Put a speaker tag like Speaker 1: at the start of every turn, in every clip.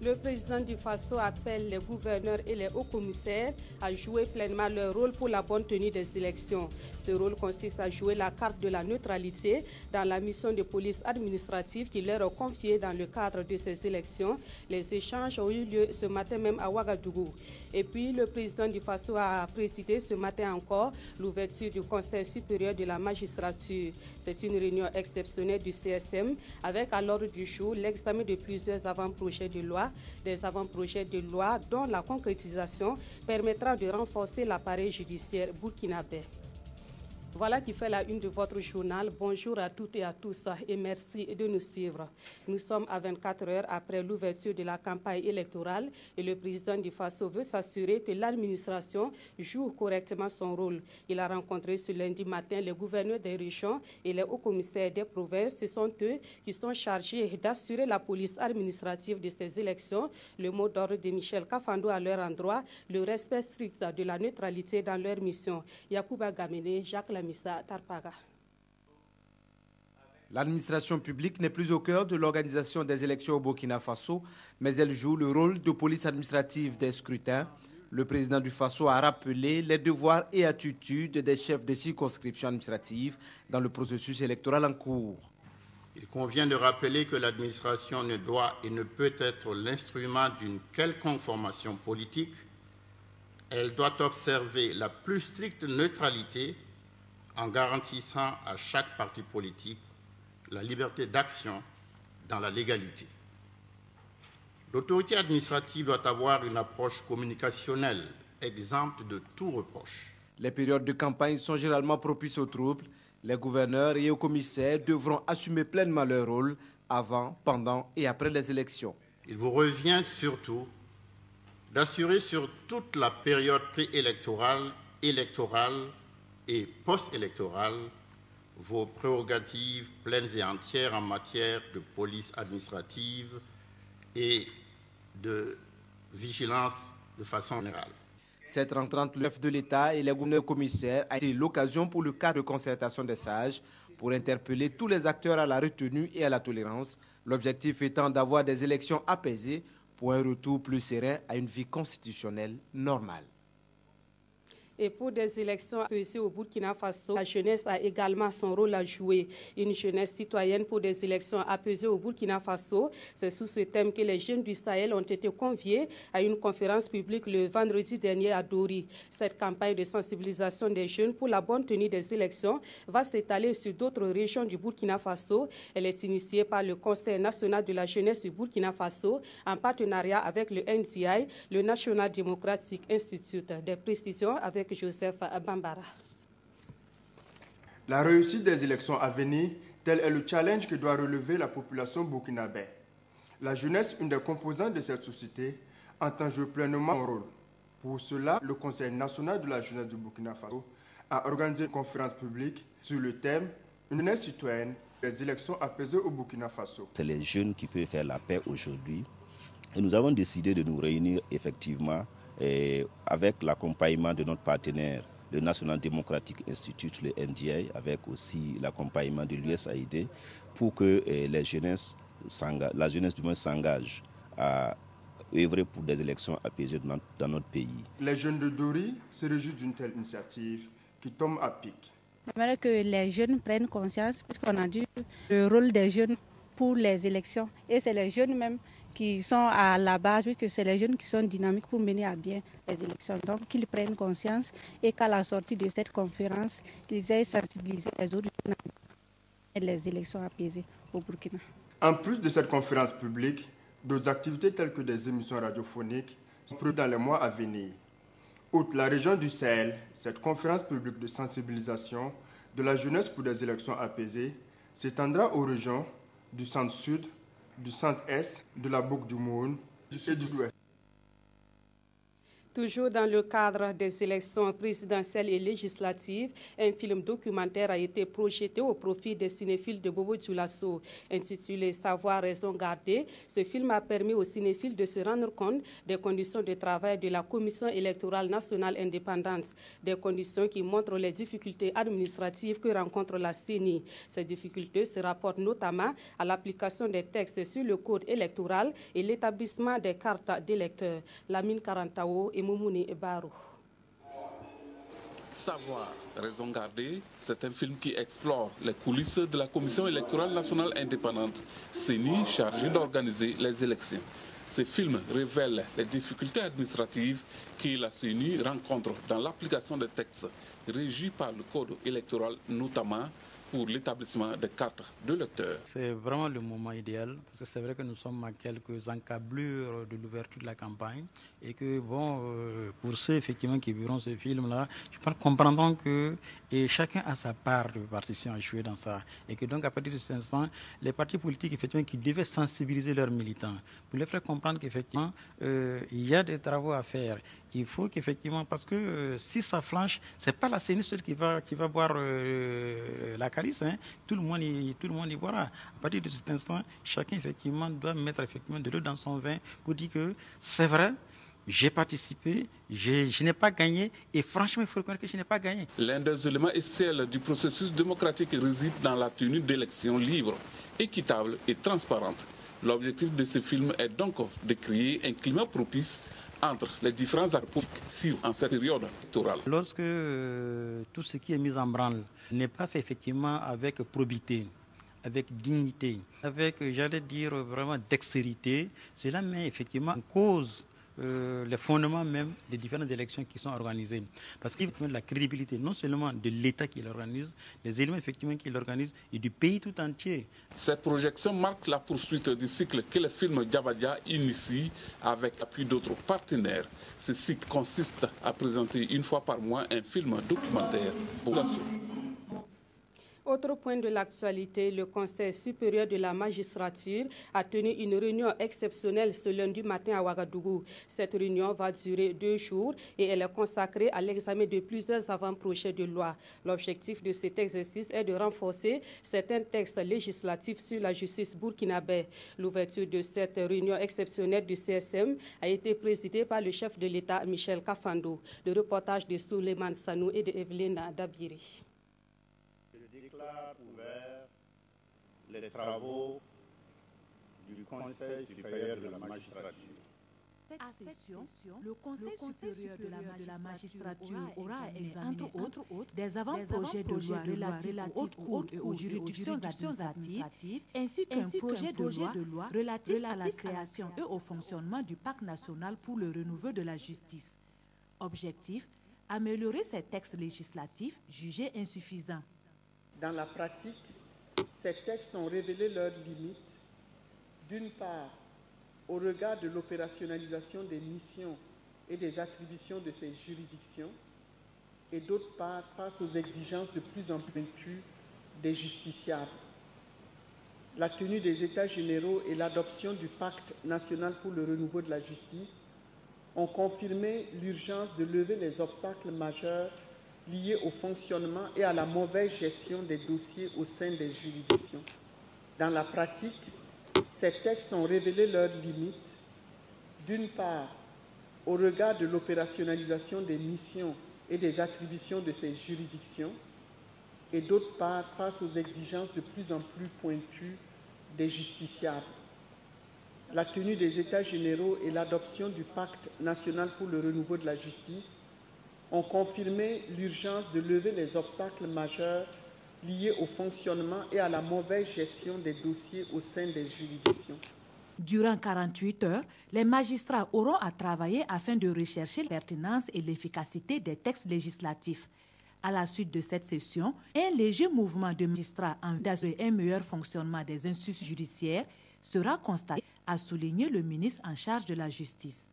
Speaker 1: Le président du FASO appelle les gouverneurs et les hauts commissaires à jouer pleinement leur rôle pour la bonne tenue des élections. Ce rôle consiste à jouer la carte de la neutralité dans la mission de police administrative qui leur est confiée dans le cadre de ces élections. Les échanges ont eu lieu ce matin même à Ouagadougou. Et puis le président du FASO a présidé ce matin encore l'ouverture du Conseil supérieur de la magistrature. C'est une réunion exceptionnelle du CSM avec à l'ordre du jour l'examen de plusieurs avant-projets de loi. Des avant-projets de loi dont la concrétisation permettra de renforcer l'appareil judiciaire burkinabé. Voilà qui fait la une de votre journal. Bonjour à toutes et à tous et merci de nous suivre. Nous sommes à 24 heures après l'ouverture de la campagne électorale et le président du FASO veut s'assurer que l'administration joue correctement son rôle. Il a rencontré ce lundi matin les gouverneurs des régions et les hauts commissaires des provinces. Ce sont eux qui sont chargés d'assurer la police administrative de ces élections. Le mot d'ordre de Michel Kafando à leur endroit, le respect strict de la neutralité dans leur mission. Yacouba Gamene, Jacques Tarpaga.
Speaker 2: L'administration publique n'est plus au cœur de l'organisation des élections au Burkina Faso, mais elle joue le rôle de police administrative des scrutins. Le président du Faso a rappelé les devoirs et attitudes des chefs de circonscription administrative dans le processus électoral en cours.
Speaker 3: Il convient de rappeler que l'administration ne doit et ne peut être l'instrument d'une quelconque formation politique. Elle doit observer la plus stricte neutralité en garantissant à chaque parti politique la liberté d'action dans la légalité. L'autorité administrative doit avoir une approche communicationnelle exempte de tout reproche.
Speaker 2: Les périodes de campagne sont généralement propices aux troubles. Les gouverneurs et hauts commissaires devront assumer pleinement leur rôle avant, pendant et après les élections.
Speaker 3: Il vous revient surtout d'assurer sur toute la période préélectorale, électorale et post-électorale vos prérogatives pleines et entières en matière de police administrative et de vigilance de façon générale.
Speaker 2: Cette rentrée entre le chef de l'État et les gouverneurs commissaires a été l'occasion pour le cadre de concertation des sages pour interpeller tous les acteurs à la retenue et à la tolérance, l'objectif étant d'avoir des élections apaisées pour un retour plus serein à une vie constitutionnelle normale.
Speaker 1: Et pour des élections apaisées au Burkina Faso, la jeunesse a également son rôle à jouer. Une jeunesse citoyenne pour des élections apaisées au Burkina Faso. C'est sous ce thème que les jeunes du Sahel ont été conviés à une conférence publique le vendredi dernier à Dori. Cette campagne de sensibilisation des jeunes pour la bonne tenue des élections va s'étaler sur d'autres régions du Burkina Faso. Elle est initiée par le Conseil national de la jeunesse du Burkina Faso en partenariat avec le NDI, le National Democratic Institute. Des précisions avec Joseph Bambara.
Speaker 4: La réussite des élections à venir, tel est le challenge que doit relever la population burkinabé. La jeunesse, une des composantes de cette société, entend jouer pleinement son rôle. Pour cela, le Conseil national de la jeunesse du Burkina Faso a organisé une conférence publique sur le thème « Une jeunesse citoyenne, des élections apaisées au Burkina Faso ».
Speaker 5: C'est les jeunes qui peuvent faire la paix aujourd'hui. Et nous avons décidé de nous réunir effectivement avec l'accompagnement de notre partenaire, le National Democratic Institute, le NDI, avec aussi l'accompagnement de l'USAID, pour que la jeunesse du moins s'engage à œuvrer pour des élections apaisées dans notre pays.
Speaker 4: Les jeunes de Dori se réjouissent d'une telle initiative qui tombe à pic.
Speaker 6: J'aimerais que les jeunes prennent conscience, puisqu'on a dit le rôle des jeunes pour les élections. Et c'est les jeunes même qui sont à la base, puisque c'est les jeunes qui sont dynamiques pour mener à bien les élections. Donc qu'ils prennent conscience et qu'à la sortie de cette conférence, ils aient sensibilisé les autres jeunes et les élections apaisées au Burkina.
Speaker 4: En plus de cette conférence publique, d'autres activités telles que des émissions radiophoniques sont prévues dans les mois à venir. Outre la région du Sahel, cette conférence publique de sensibilisation de la jeunesse pour des élections apaisées s'étendra aux régions du centre-sud, du centre-est, de la boucle du Moun et du sud-ouest.
Speaker 1: Toujours dans le cadre des élections présidentielles et législatives, un film documentaire a été projeté au profit des cinéphiles de Bobo Dioulasso. Intitulé « Savoir, raison garder », ce film a permis aux cinéphiles de se rendre compte des conditions de travail de la Commission électorale nationale indépendante, des conditions qui montrent les difficultés administratives que rencontre la CENI. Ces difficultés se rapportent notamment à l'application des textes sur le code électoral et l'établissement des cartes d'électeurs. Lamine Karantao et Moumouni Barou.
Speaker 7: Savoir, raison garder, c'est un film qui explore les coulisses de la Commission électorale nationale indépendante, CENI, chargée d'organiser les élections. Ce film révèle les difficultés administratives que la CENI rencontre dans l'application des textes régis par le code électoral, notamment pour l'établissement des cartes de lecteurs.
Speaker 8: C'est vraiment le moment idéal, parce que c'est vrai que nous sommes à quelques encablures de l'ouverture de la campagne et que, bon, pour ceux effectivement qui verront ce film-là, je pense comprendront que chacun a sa part de partition à jouer dans ça. Et que donc, à partir de cet instant, les partis politiques, effectivement, qui devaient sensibiliser leurs militants, pour les faire comprendre qu'effectivement, il y a des travaux à faire. Il faut qu'effectivement, parce que si ça flanche, ce n'est pas la CENI qui va boire la calice, hein. Tout le monde y boira. À partir de cet instant, chacun effectivement doit mettre effectivement de l'eau dans son vin pour dire que c'est vrai, j'ai participé, je n'ai pas gagné et franchement, il faut reconnaître que je n'ai pas gagné.
Speaker 7: L'un des éléments essentiels du processus démocratique réside dans la tenue d'élections libres, équitables et transparentes. L'objectif de ce film est donc de créer un climat propice entre les différents acteurs politiques en cette période électorale.
Speaker 8: Lorsque tout ce qui est mis en branle n'est pas fait effectivement avec probité, avec dignité, avec, j'allais dire, vraiment dextérité, cela met effectivement en cause les fondements même des différentes élections qui sont organisées. Parce qu'il faut la crédibilité non seulement de l'État qui l'organise, des éléments effectivement qui l'organisent et du pays tout entier.
Speaker 7: Cette projection marque la poursuite du cycle que le film Diabadia initie avec l'appui d'autres partenaires. Ce cycle consiste à présenter une fois par mois un film documentaire pour la suite.
Speaker 1: Autre point de l'actualité, le Conseil supérieur de la magistrature a tenu une réunion exceptionnelle ce lundi matin à Ouagadougou. Cette réunion va durer 2 jours et elle est consacrée à l'examen de plusieurs avant-projets de loi. L'objectif de cet exercice est de renforcer certains textes législatifs sur la justice burkinabé. L'ouverture de cette réunion exceptionnelle du CSM a été présidée par le chef de l'État, Michel Kafando. Le reportage de Souleymane Sanou et de Evelyne Dabiri.
Speaker 3: Ouvert les travaux du Conseil supérieur de la magistrature.
Speaker 9: À cette session, le Conseil supérieur de la magistrature aura examiné, entre autres, des avant-projets de loi relatifs aux hautes cours et aux juridictions administratives, ainsi qu'un projet de loi relatif à la création et au fonctionnement du Pacte national pour le renouveau de la justice. Objectif, améliorer ces textes législatifs jugés insuffisants.
Speaker 10: Dans la pratique, ces textes ont révélé leurs limites, d'une part, au regard de l'opérationnalisation des missions et des attributions de ces juridictions, et d'autre part, face aux exigences de plus en plus pointues des justiciables. La tenue des États généraux et l'adoption du Pacte national pour le renouveau de la justice ont confirmé l'urgence de lever les obstacles majeurs liés au fonctionnement et à la mauvaise gestion des dossiers au sein des juridictions. Dans la pratique, ces textes ont révélé leurs limites, d'une part, au regard de l'opérationnalisation des missions et des attributions de ces juridictions, et d'autre part, face aux exigences de plus en plus pointues des justiciables. La tenue des États généraux et l'adoption du Pacte national pour le renouveau de la justice ont confirmé l'urgence de lever les obstacles majeurs liés au fonctionnement et à la mauvaise gestion des dossiers au sein des juridictions.
Speaker 9: Durant 48 heures, les magistrats auront à travailler afin de rechercher la pertinence et l'efficacité des textes législatifs. À la suite de cette session, un léger mouvement de magistrats en vue d'assurer un meilleur fonctionnement des institutions judiciaires sera constaté, a souligné le ministre en charge de la justice.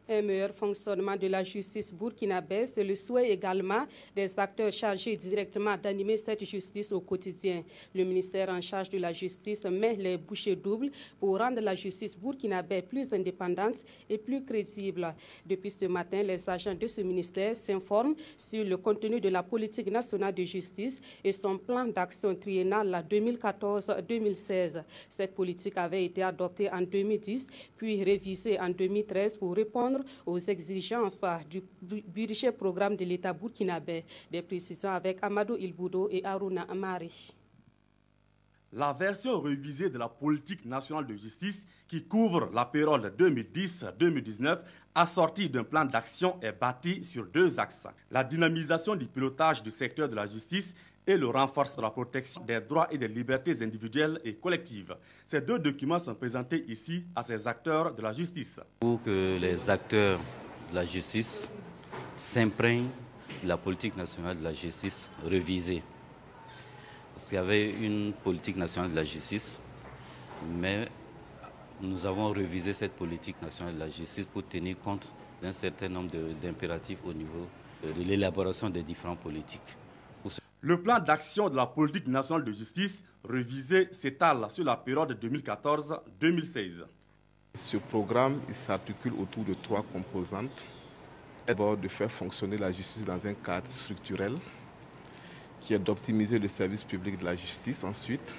Speaker 1: Un meilleur fonctionnement de la justice burkinabé, c'est le souhait également des acteurs chargés directement d'animer cette justice au quotidien. Le ministère en charge de la justice met les bouchées doubles pour rendre la justice burkinabé plus indépendante et plus crédible. Depuis ce matin, les agents de ce ministère s'informent sur le contenu de la politique nationale de justice et son plan d'action triennal 2014-2016. Cette politique avait été adoptée en 2010, puis révisée en 2013 pour répondre aux exigences du budget programme de l'État burkinabé. Des précisions avec Amadou Ilboudo et Aruna Amari.
Speaker 11: La version révisée de la politique nationale de justice qui couvre la période 2010-2019 assortie d'un plan d'action est bâtie sur deux axes. La dynamisation du pilotage du secteur de la justice et le renforcement de la protection des droits et des libertés individuelles et collectives. Ces deux documents sont présentés ici à ces acteurs de la justice.
Speaker 12: Pour que les acteurs de la justice s'imprègnent de la politique nationale de la justice révisée. Parce qu'il y avait une politique nationale de la justice, mais nous avons révisé cette politique nationale de la justice pour tenir compte d'un certain nombre d'impératifs au niveau de l'élaboration des différentes politiques.
Speaker 11: Le plan d'action de la politique nationale de justice révisé s'étale sur la période 2014-2016.
Speaker 13: Ce programme s'articule autour de trois composantes. D'abord, de faire fonctionner la justice dans un cadre structurel, qui est d'optimiser le service public de la justice ensuite.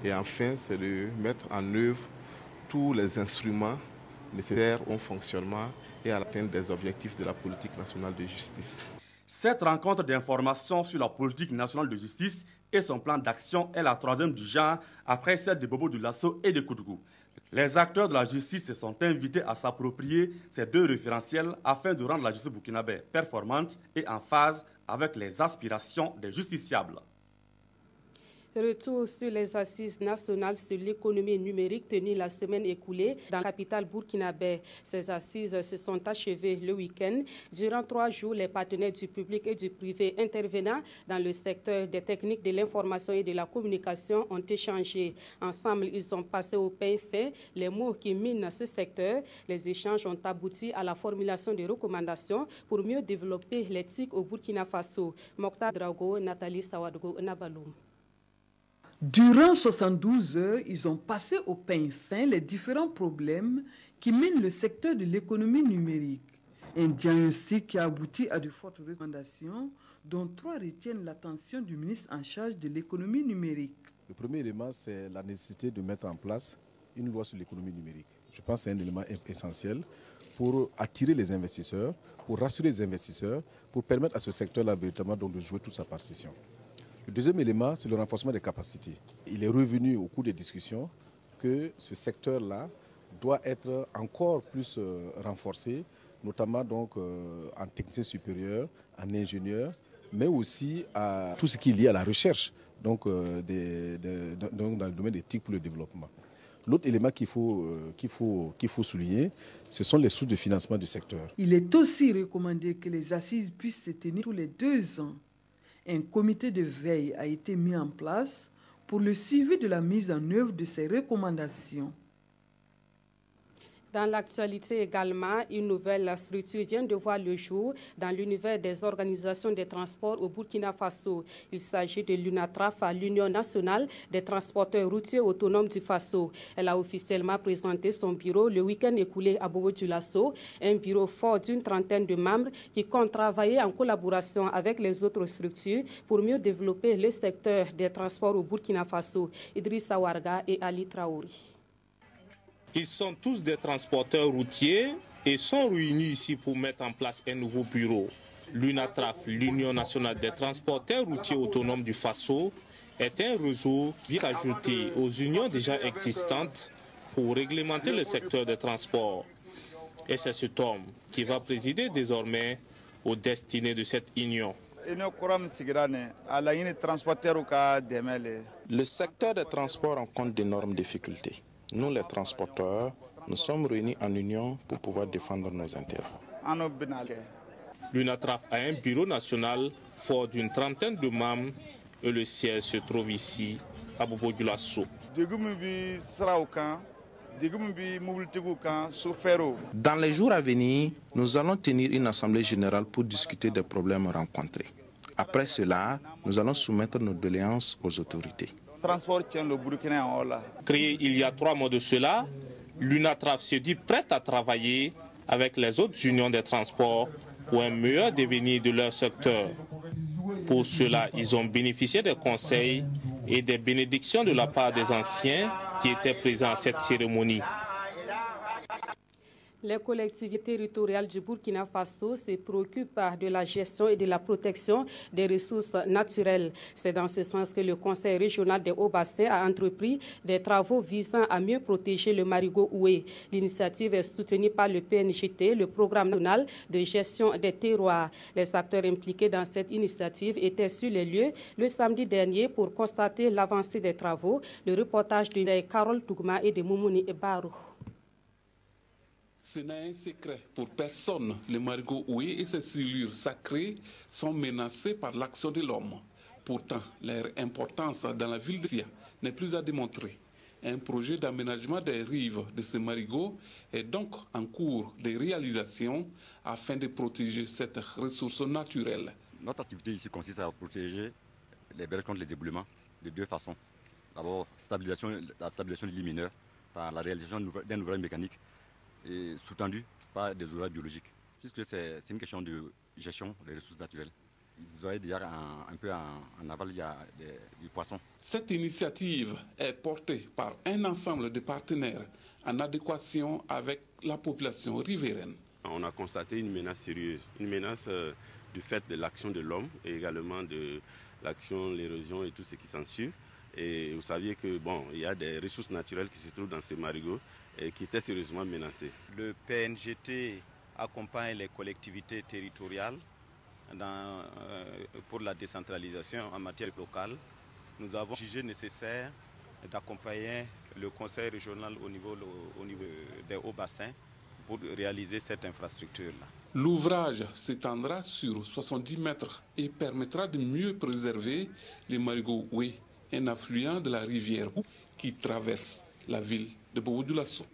Speaker 13: Et enfin, c'est de mettre en œuvre tous les instruments nécessaires au fonctionnement et à l'atteinte des objectifs de la politique nationale de justice.
Speaker 11: Cette rencontre d'information sur la politique nationale de justice et son plan d'action est la troisième du genre après celle de Bobo Dioulasso et de Koudougou. Les acteurs de la justice se sont invités à s'approprier ces deux référentiels afin de rendre la justice burkinabé performante et en phase avec les aspirations des justiciables.
Speaker 1: Retour sur les assises nationales sur l'économie numérique tenues la semaine écoulée dans la capitale burkinabé. Ces assises se sont achevées le week-end. Durant 3 jours, les partenaires du public et du privé intervenant dans le secteur des techniques de l'information et de la communication ont échangé. Ensemble, ils ont passé au pain fait les mots qui minent ce secteur. Les échanges ont abouti à la formulation de recommandations pour mieux développer l'éthique au Burkina Faso. Mokhtar Drago, Nathalie Sawadgo, Nabaloum.
Speaker 14: Durant 72 heures, ils ont passé au peigne fin les différents problèmes qui minent le secteur de l'économie numérique. Un diagnostic qui a abouti à de fortes recommandations, dont 3 retiennent l'attention du ministre en charge de l'économie numérique.
Speaker 15: Le premier élément, c'est la nécessité de mettre en place une loi sur l'économie numérique. Je pense que c'est un élément essentiel pour attirer les investisseurs, pour rassurer les investisseurs, pour permettre à ce secteur-là véritablement de jouer toute sa partition. Le deuxième élément, c'est le renforcement des capacités. Il est revenu au cours des discussions que ce secteur-là doit être encore plus renforcé, notamment donc, en technicien supérieur, en ingénieur, mais aussi à tout ce qui est lié à la recherche, donc, dans le domaine des TIC pour le développement. L'autre élément qu'il faut souligner, ce sont les sources de financement du secteur.
Speaker 14: Il est aussi recommandé que les assises puissent se tenir tous les 2 ans. Un comité de veille a été mis en place pour le suivi de la mise en œuvre de ces recommandations.
Speaker 1: Dans l'actualité également, une nouvelle structure vient de voir le jour dans l'univers des organisations des transports au Burkina Faso. Il s'agit de l'UNATRAF, l'Union nationale des transporteurs routiers autonomes du Faso. Elle a officiellement présenté son bureau le week-end écoulé à Bobo Dioulasso, un bureau fort d'une trentaine de membres qui compte travailler en collaboration avec les autres structures pour mieux développer le secteur des transports au Burkina Faso. Idrissa Warga et Ali Traouri.
Speaker 16: Ils sont tous des transporteurs routiers et sont réunis ici pour mettre en place un nouveau bureau. L'UNATRAF, l'Union nationale des transporteurs routiers autonomes du Faso, est un réseau qui s'ajoute aux unions déjà existantes pour réglementer le secteur des transports. Et c'est cet homme qui va présider désormais aux destinées de cette union.
Speaker 17: Le secteur des transports rencontre d'énormes difficultés. Nous, les transporteurs, nous sommes réunis en union pour pouvoir défendre nos intérêts.
Speaker 16: L'UNATRAF a un bureau national fort d'une trentaine de membres et le siège se trouve ici, à Bobo Dioulasso.
Speaker 17: Dans les jours à venir, nous allons tenir une assemblée générale pour discuter des problèmes rencontrés. Après cela, nous allons soumettre nos doléances aux autorités.
Speaker 16: Créé il y a 3 mois de cela, l'UNATRAF se dit prête à travailler avec les autres unions des transports pour un meilleur devenir de leur secteur. Pour cela, ils ont bénéficié des conseils et des bénédictions de la part des anciens qui étaient présents à cette cérémonie.
Speaker 1: Les collectivités territoriales du Burkina Faso se préoccupent de la gestion et de la protection des ressources naturelles. C'est dans ce sens que le Conseil régional des Hauts-Bassins a entrepris des travaux visant à mieux protéger le marigot oué. L'initiative est soutenue par le PNGT, le Programme national de gestion des terroirs. Les acteurs impliqués dans cette initiative étaient sur les lieux le samedi dernier pour constater l'avancée des travaux. Le reportage de Carole Tougma et de Moumouni Ebarou.
Speaker 7: Ce n'est un secret pour personne. Le marigot oué et ses silures sacrées sont menacés par l'action de l'homme. Pourtant, leur importance dans la ville de Sia n'est plus à démontrer. Un projet d'aménagement des rives de ce marigot est donc en cours de réalisation afin de protéger cette ressource naturelle.
Speaker 18: Notre activité ici consiste à protéger les berges contre les éboulements de 2 façons. D'abord, la stabilisation du lit mineur par la réalisation d'un ouvrage mécanique et sous-tendu par des ouvrages biologiques, puisque c'est une question de gestion des ressources naturelles. Vous voyez déjà un peu en aval, il y a du poisson.
Speaker 7: Cette initiative est portée par un ensemble de partenaires en adéquation avec la population riveraine.
Speaker 19: On a constaté une menace sérieuse, une menace du fait de l'action de l'homme et également de l'action, l'érosion et tout ce qui s'ensuit. Et vous saviez que il y a des ressources naturelles qui se trouvent dans ces marigots et qui étaient sérieusement menacées.
Speaker 20: Le PNGT accompagne les collectivités territoriales pour la décentralisation en matière locale. Nous avons jugé nécessaire d'accompagner le conseil régional au niveau des hauts-bassins pour réaliser cette infrastructure-là.
Speaker 7: L'ouvrage s'étendra sur 70 mètres et permettra de mieux préserver les marigots oué, un affluent de la rivière qui traverse la ville de Bobo-Dioulasso.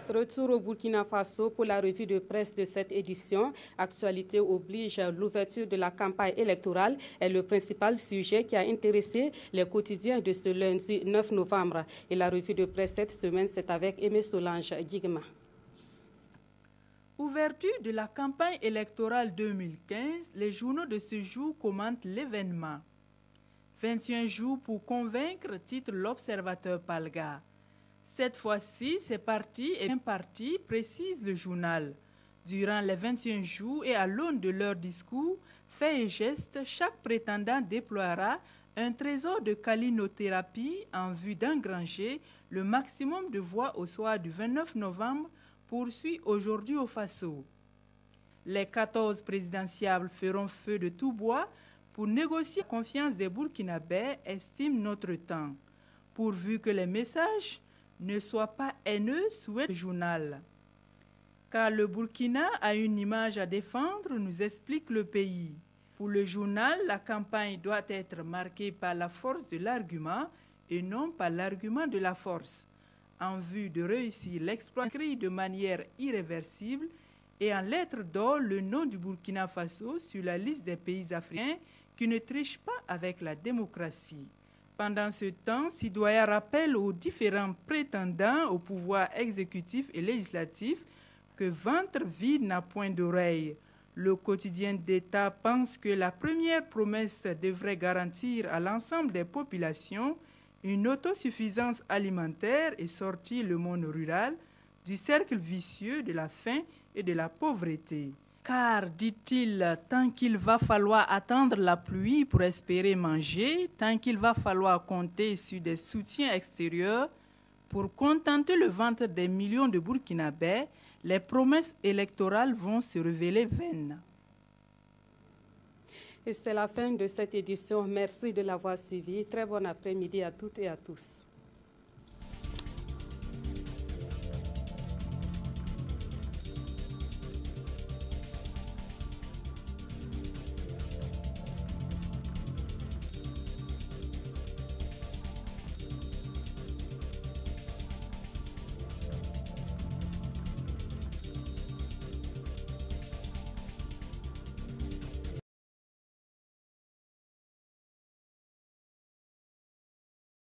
Speaker 1: Retour au Burkina Faso pour la revue de presse de cette édition. Actualité oblige, l'ouverture de la campagne électorale est le principal sujet qui a intéressé les quotidiens de ce lundi 9 novembre. Et la revue de presse cette semaine, c'est avec Aimé Solange Guigma.
Speaker 21: Ouverture de la campagne électorale 2015, les journaux de ce jour commentent l'événement. 21 jours pour convaincre, titre l'Observateur Palga. Cette fois-ci, c'est parti et bien parti, précise le journal. Durant les 21 jours et à l'aune de leur discours, faits et gestes, chaque prétendant déploiera un trésor de calinothérapie en vue d'engranger le maximum de voix au soir du 29 novembre, poursuit aujourd'hui au Faso. Les 14 présidentiables feront feu de tout bois pour négocier la confiance des Burkinabés, estime notre temps, pourvu que les messages ne soient pas haineux, souhaite le journal. Car le Burkina a une image à défendre, nous explique le pays. Pour le journal, la campagne doit être marquée par la force de l'argument et non par l'argument de la force, en vue de réussir l'exploit écrit de manière irréversible et en lettres d'or le nom du Burkina Faso sur la liste des pays africains qui ne trichent pas avec la démocratie. Pendant ce temps, Sidoya rappelle aux différents prétendants au pouvoir exécutif et législatif que ventre vide n'a point d'oreille. Le quotidien d'État pense que la première promesse devrait garantir à l'ensemble des populations une autosuffisance alimentaire et sortir le monde rural du cercle vicieux de la faim et de la pauvreté. Car, dit-il, tant qu'il va falloir attendre la pluie pour espérer manger, tant qu'il va falloir compter sur des soutiens extérieurs pour contenter le ventre des millions de Burkinabés, les promesses électorales vont se révéler vaines. Et c'est la fin de cette édition. Merci de l'avoir suivi. Très bon après-midi à toutes et à tous.